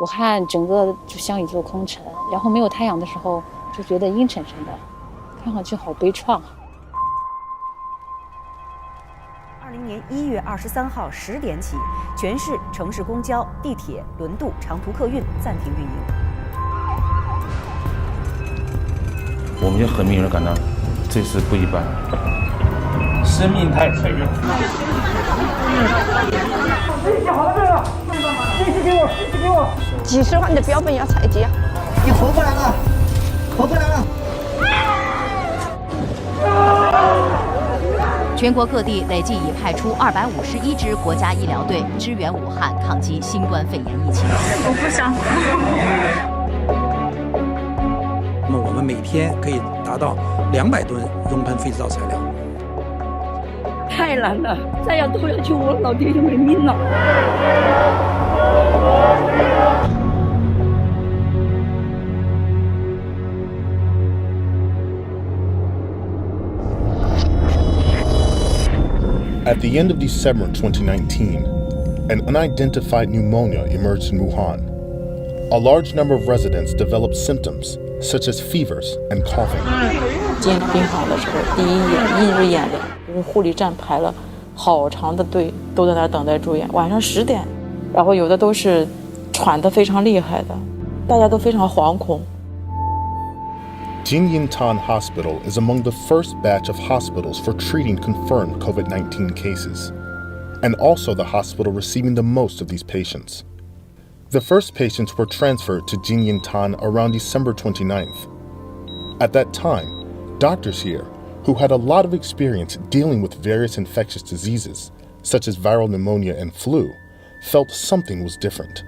武汉整个就像一座空城，然后没有太阳的时候就觉得阴沉沉的，看上去好悲怆。2020年1月23号10点起，全市城市公交、地铁、轮渡、长途客运暂停运营。我们就很明显地感到，这次不一般，生命太脆弱。几十万的标本要采集啊！你活过来了，活过来了！全国各地累计已派出251支国家医疗队支援武汉抗击新冠肺炎疫情。我不想哭。那么我们每天可以达到200吨熔喷废制造材料。太难了，再要拖下去，我老爹就没命了。At the end of December 2019, an unidentified pneumonia emerged in Wuhan. A large number of residents developed symptoms such as fevers and coughing. 进病房的时候，第一眼映入眼帘，就是护理站排了好长的队，都在那等待住院。晚上10点，然后有的都是喘得非常厉害的，大家都非常惶恐。Jinyintan Hospital is among the first batch of hospitals for treating confirmed COVID-19 cases, and also the hospital receiving the most of these patients. The first patients were transferred to Jinyintan around December 29th. At that time, doctors here, who had a lot of experience dealing with various infectious diseases, such as viral pneumonia and flu, felt something was different.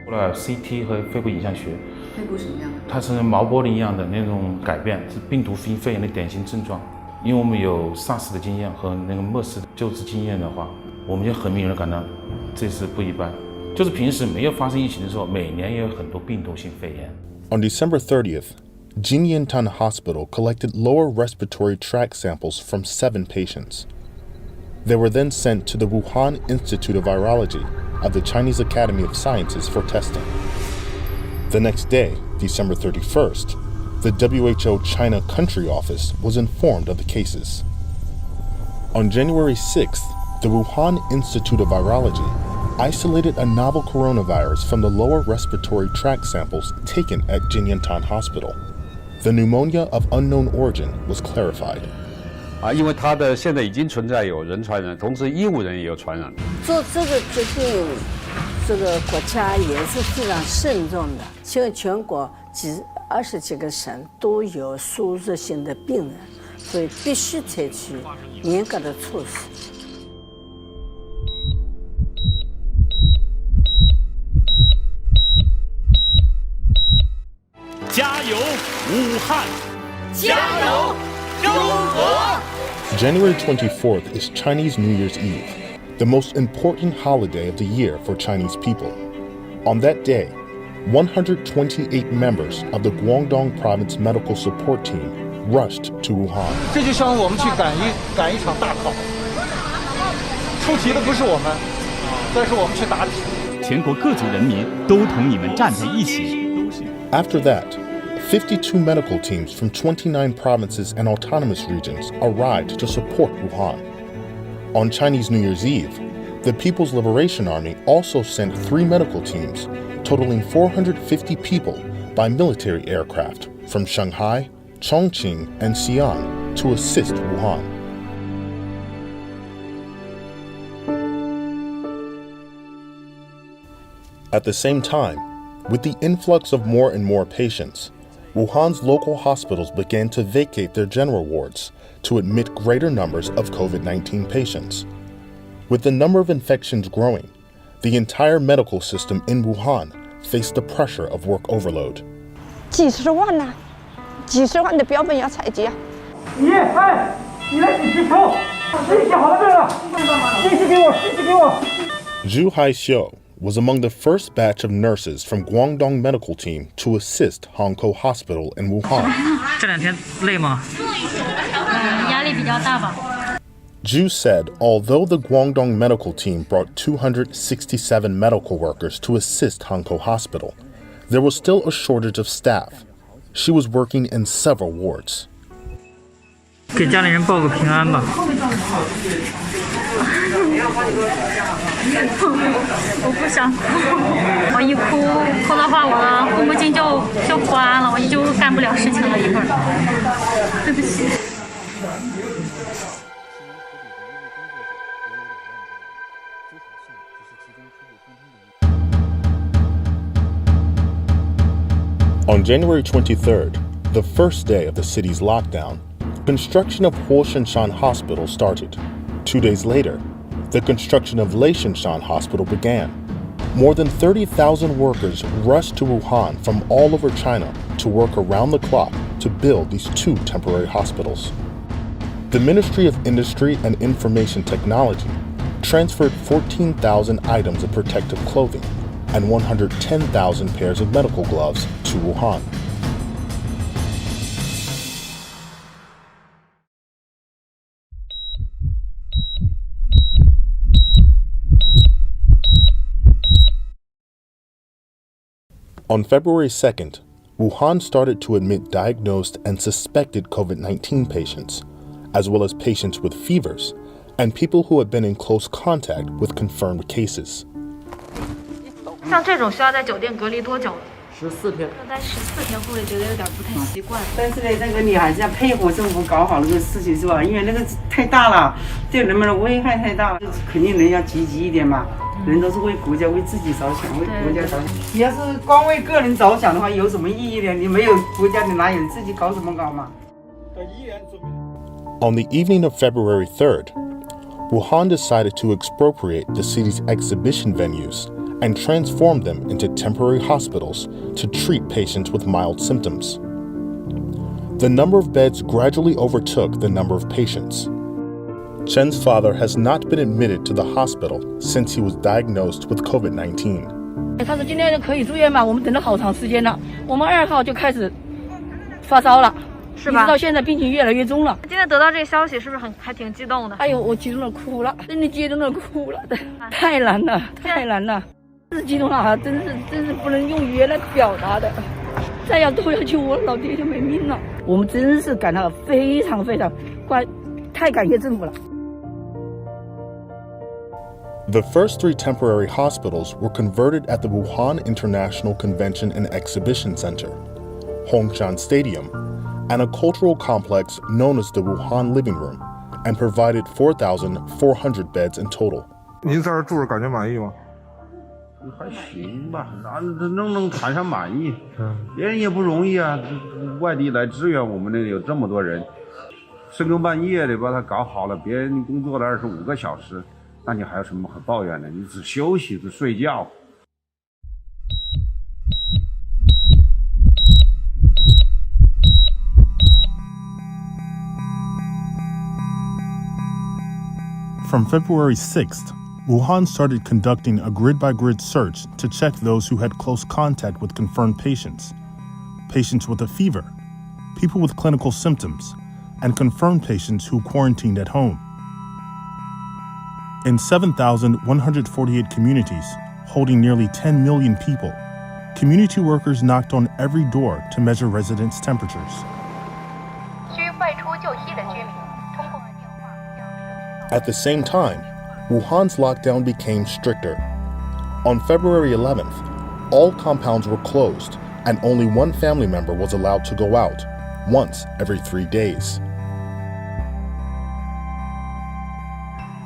做了 CT 和肺部影像学，肺部什么样？它是毛玻璃一样的那种改变，是病毒性肺炎的典型症状。因为我们有 SARS 的经验和那个 MERS 的救治经验的话，我们就很明显地感到这次不一般。就是平时没有发生疫情的时候，每年也有很多病毒性肺炎。On December 30th, Jinyintan Hospital collected lower respiratory tract samples from 7 patients. They were then sent to the Wuhan Institute of Virology of the Chinese Academy of Sciences for testing. The next day, December 31st, the WHO China Country Office was informed of the cases. On January 6th, the Wuhan Institute of Virology isolated a novel coronavirus from the lower respiratory tract samples taken at Jinyintan Hospital. The pneumonia of unknown origin was clarified. 因为它的现在已经存在有人传染，同时医务人也有传染。做这个决定，这个国家也是非常慎重的。现在全国20几个省都有输入性的病人，所以必须采取严格的措施。加油，武汉！加油，中国！ January 24th is Chinese New Year's Eve, the most important holiday of the year for Chinese people. On that day, 128 members of the Guangdong Province Medical Support Team rushed to Wuhan. 这就像我们去赶一场大考，出题的不是我们，但是我们去答题。全国各族人民都同你们站在一起。After that, 52 medical teams from 29 provinces and autonomous regions arrived to support Wuhan. On Chinese New Year's Eve, the People's Liberation Army also sent 3 medical teams, totaling 450 people by military aircraft from Shanghai, Chongqing, and Xi'an to assist Wuhan. At the same time, with the influx of more and more patients, Wuhan's local hospitals began to vacate their general wards to admit greater numbers of COVID-19 patients. With the number of infections growing, the entire medical system in Wuhan faced the pressure of work overload. 几十万呐，几十万的标本要采集啊！你来洗皮球，你洗好了没有？信息给我，信息给我。Zhu Haixiu was among the first batch of nurses from Guangdong Medical Team to assist Hongkou Hospital in Wuhan. 这2天累吗？压力比较大吧。Zhu said although the Guangdong medical team brought 267 medical workers to assist Hankou Hospital, there was still a shortage of staff. She was working in several wards. 给家里人报个平安吧。我不想哭，我一哭的话，我的护目镜就关了，我就干不了事情了。一会儿，对不起。On January 23rd, the first day of the city's lockdown, construction of Huoshanshan Hospital started. 2 days later, the construction of Leishanshan Hospital began. More than 30,000 workers rushed to Wuhan from all over China to work around the clock to build these 2 temporary hospitals. The Ministry of Industry and Information Technology transferred 14,000 items of protective clothing and 110,000 pairs of medical gloves to Wuhan. On February 2nd, Wuhan started to admit diagnosed and suspected COVID-19 patients, as well as patients with fevers and people who had been in close contact with confirmed cases. 像这种需要在酒店隔离多久？14天。要待14天，会不会觉得有点不太习惯？但是呢，那个你还是要配合政府搞好那个事情，是吧？因为那个太大了，对人们的危害太大了，肯定人要积极一点嘛。人都是为国家、为自己着想，为国家着想。你要是光为个人着想的话，有什么意义呢？你没有国家，你哪有自己搞什么搞嘛？ On the evening of February 3rd, Wuhan decided to expropriate the city's exhibition venues and transform them into temporary hospitals to treat patients with mild symptoms. The number of beds gradually overtook the number of patients. Chen's father has not been admitted to the hospital since he was diagnosed with COVID-19. 他说今天可以住院吗？我们等了好长时间了，我们2号就开始发烧了，是吧？一直到现在病情越来越重了。今天得到这个消息是不是还挺激动的？哎呦，我激动的哭了，真的激动的哭了，太难了，太难了。 是激动了，真是不能用语言来表达的。再要拖下去，我老爹就没命了。我们真是感到非常太感谢政府了。The first 3 temporary hospitals were converted at the Wuhan International Convention and Exhibition Center, Hongshan Stadium, and a cultural complex known as the Wuhan Living Room, and provided 4,400 beds in total. 您在这儿住着感觉满意吗？ 还行吧，能谈上满意，别人也不容易啊，外地来支援我们这里有这么多人，深更半夜的把它搞好了，别人工作了25个小时，那你还有什么可抱怨的？你只休息，只睡觉。 From February 6th, Wuhan started conducting a grid-by-grid search to check those who had close contact with confirmed patients, patients with a fever, people with clinical symptoms, and confirmed patients who quarantined at home. In 7,148 communities, holding nearly 10 million people, community workers knocked on every door to measure residents' temperatures. At the same time, Wuhan's lockdown became stricter. On February 11th, all compounds were closed and only one family member was allowed to go out, once every 3 days.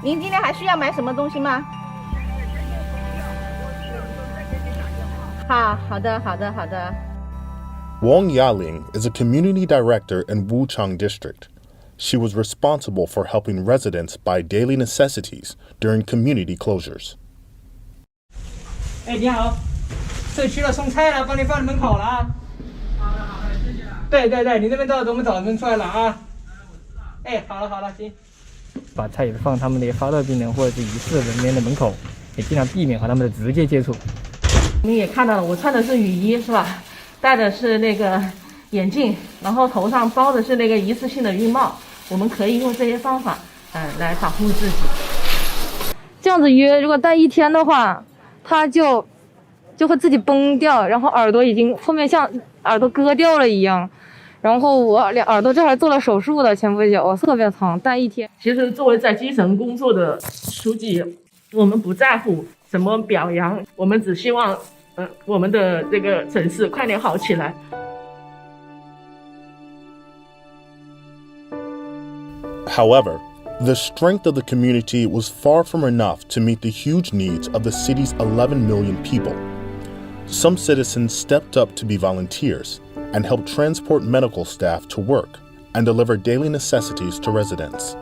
您今天还需要买什么东西吗？好的。 Wang Yaling is a community director in Wuchang District. She was responsible for helping residents buy daily necessities during community closures. 哎，你好，社区了，送菜了，帮你放门口了啊。好的，谢谢。对，你那边到我们早晨出来了啊。哎，好了，行。把菜也放他们的发热病人或者是疑似人员的门口，也尽量避免和他们的直接接触。你们也看到了，我穿的是雨衣，是吧？戴的是那个眼镜，然后头上包的是那个一次性的浴帽。我们可以用这些方法来保护自己。这样子约，如果戴1天的话，他就会自己崩掉，然后耳朵已经后面像耳朵割掉了一样。然后我耳朵这还做了手术的，前不久特别疼，戴1天。其实作为在基层工作的书记，我们不在乎什么表扬，我们只希望我们的这个城市快点好起来。However, the strength of the community was far from enough to meet the huge needs of the city's 11 million people. Some citizens stepped up to be volunteers and helped transport medical staff to work and deliver daily necessities to residents.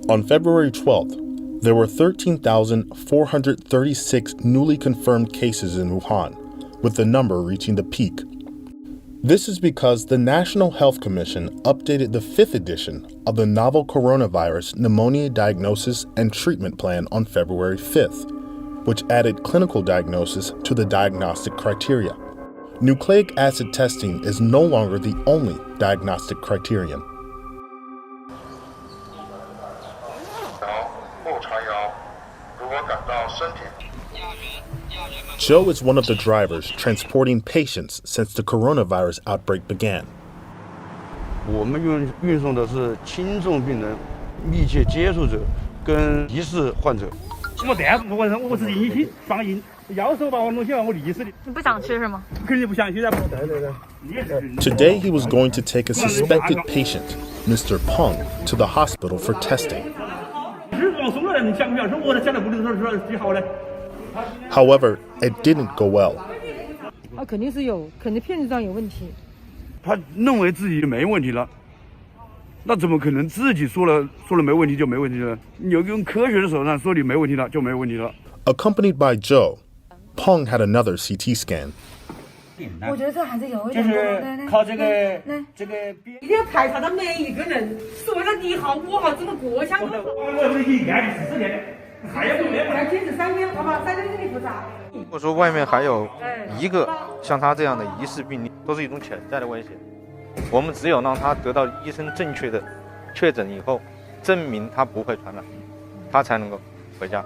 On February 12th, there were 13,436 newly confirmed cases in Wuhan, with the number reaching the peak. This is because the National Health Commission updated the 5th edition of the novel coronavirus pneumonia diagnosis and treatment plan on February 5th, which added clinical diagnosis to the diagnostic criteria. Nucleic acid testing is no longer the only diagnostic criterion. Joe is one of the drivers transporting patients since the coronavirus outbreak began. 我们运送的是轻重病人、密切接触者跟疑似患者。我但不管我是阴性放阴，要是把我弄起来我离死的。你不想去是吗？肯定不想去的。Today he was going to take a suspected patient, Mr. Peng, to the hospital for testing. However, it didn't go well. 肯定是有，肯定片子上有问题。他认为自己没问题了，那怎么可能自己说了没问题就没问题了？你有用科学的手段说你没问题了就没问题了。Accompanied by Joe, Peng had another CT scan. 我觉得这还是有一点就是靠这个一定要排查到每一个人，是为了你好我好整个国家。我是一验14天，还要不再坚持3天，好吧，3天给你复查。如果说外面还有一个像他这样的疑似病例，都是一种潜在的威胁。我们只有让他得到医生正确的确诊以后，证明他不会传染，他才能够回家。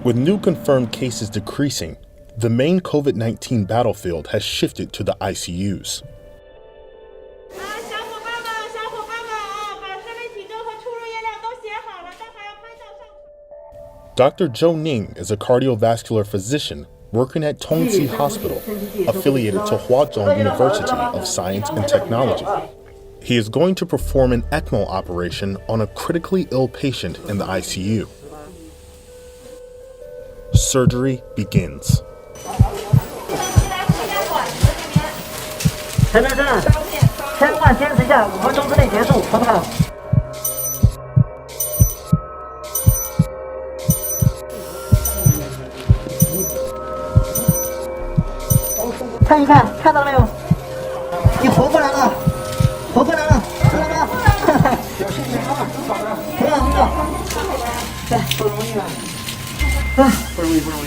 With new confirmed cases decreasing, the main COVID-19 battlefield has shifted to the ICUs. Dr. Zhou Ning is a cardiovascular physician working at Tongji Hospital, affiliated to Huazhong University of Science and Technology. He is going to perform an ECMO operation on a critically ill patient in the ICU. Surgery begins. 陈先生，千万坚持一下，5分钟之内结束，好不好？看一看，看到了没有？你活过来了，活过来了，看到吗？小心点啊！很好，很好。对，不容易啊。不容易，不容易。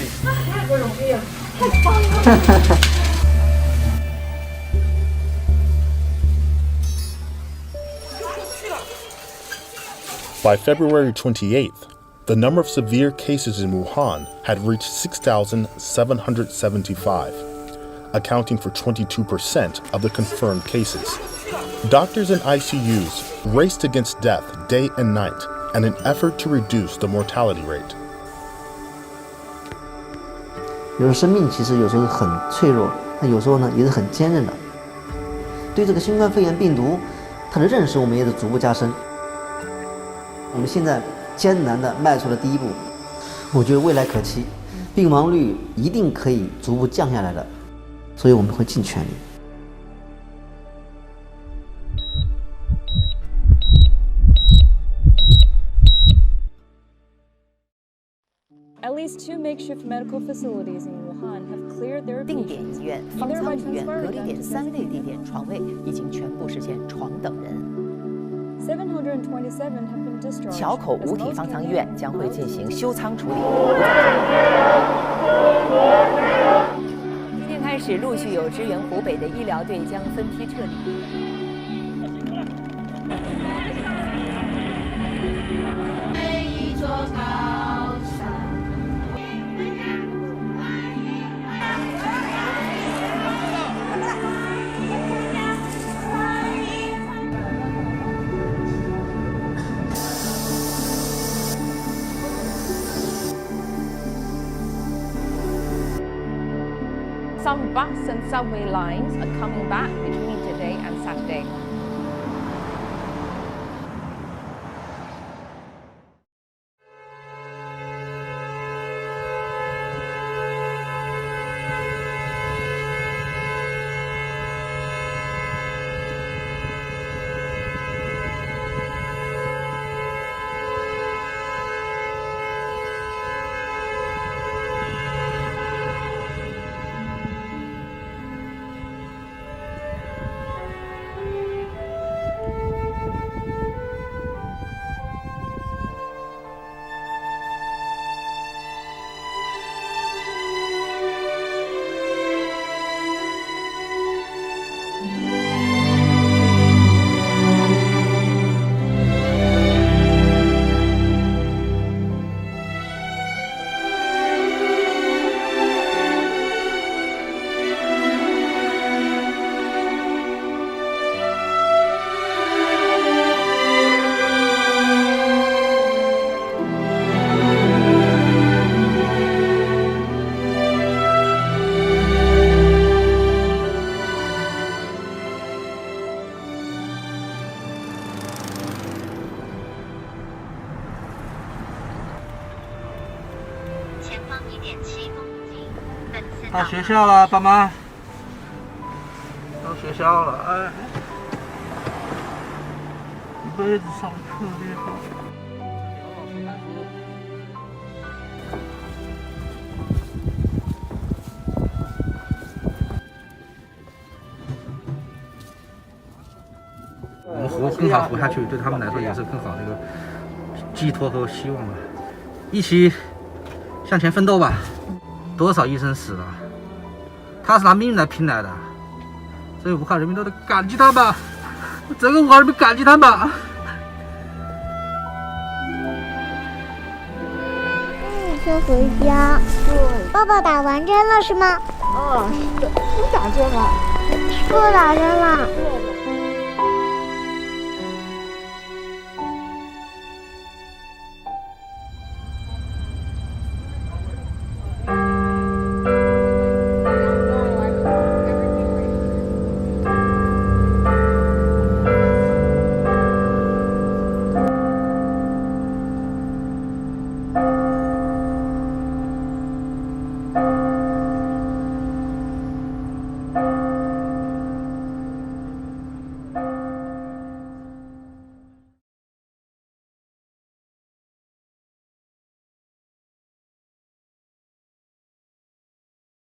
太不容易了，太棒了。By February 28th, the number of severe cases in Wuhan had reached 6,775, accounting for 22% of the confirmed cases. Doctors in ICUs raced against death day and night in an effort to reduce the mortality rate. 有的生命其实有时候很脆弱，那有时候呢也是很坚韧的。对这个新冠肺炎病毒，它的认识我们也是逐步加深。我们现在艰难地迈出了第一步，我觉得未来可期，病亡率一定可以逐步降下来的，所以我们会尽全力。At least 2 makeshift medical facilities in Wuhan have cleared their 定点医院、方舱医院、隔离点3类地点床位已经全部实现床等人。桥口五体方舱医院将会进行修舱处理。今天开始，陆续有支援湖北的医疗队将分批撤离。Some bus and subway lines are coming back between today and Saturday.到学校了，爸妈。到学校了，哎，一辈子上特别好。我们更好活下去，对他们来说也是更好的一个寄托和希望吧。一起向前奋斗吧！多少医生死了，他是拿命来拼来的，所以武汉人民都得感激他吧，整个武汉人民感激他吧。先回家。对，爸爸打完针了是吗？哦，是打针了。不打针了。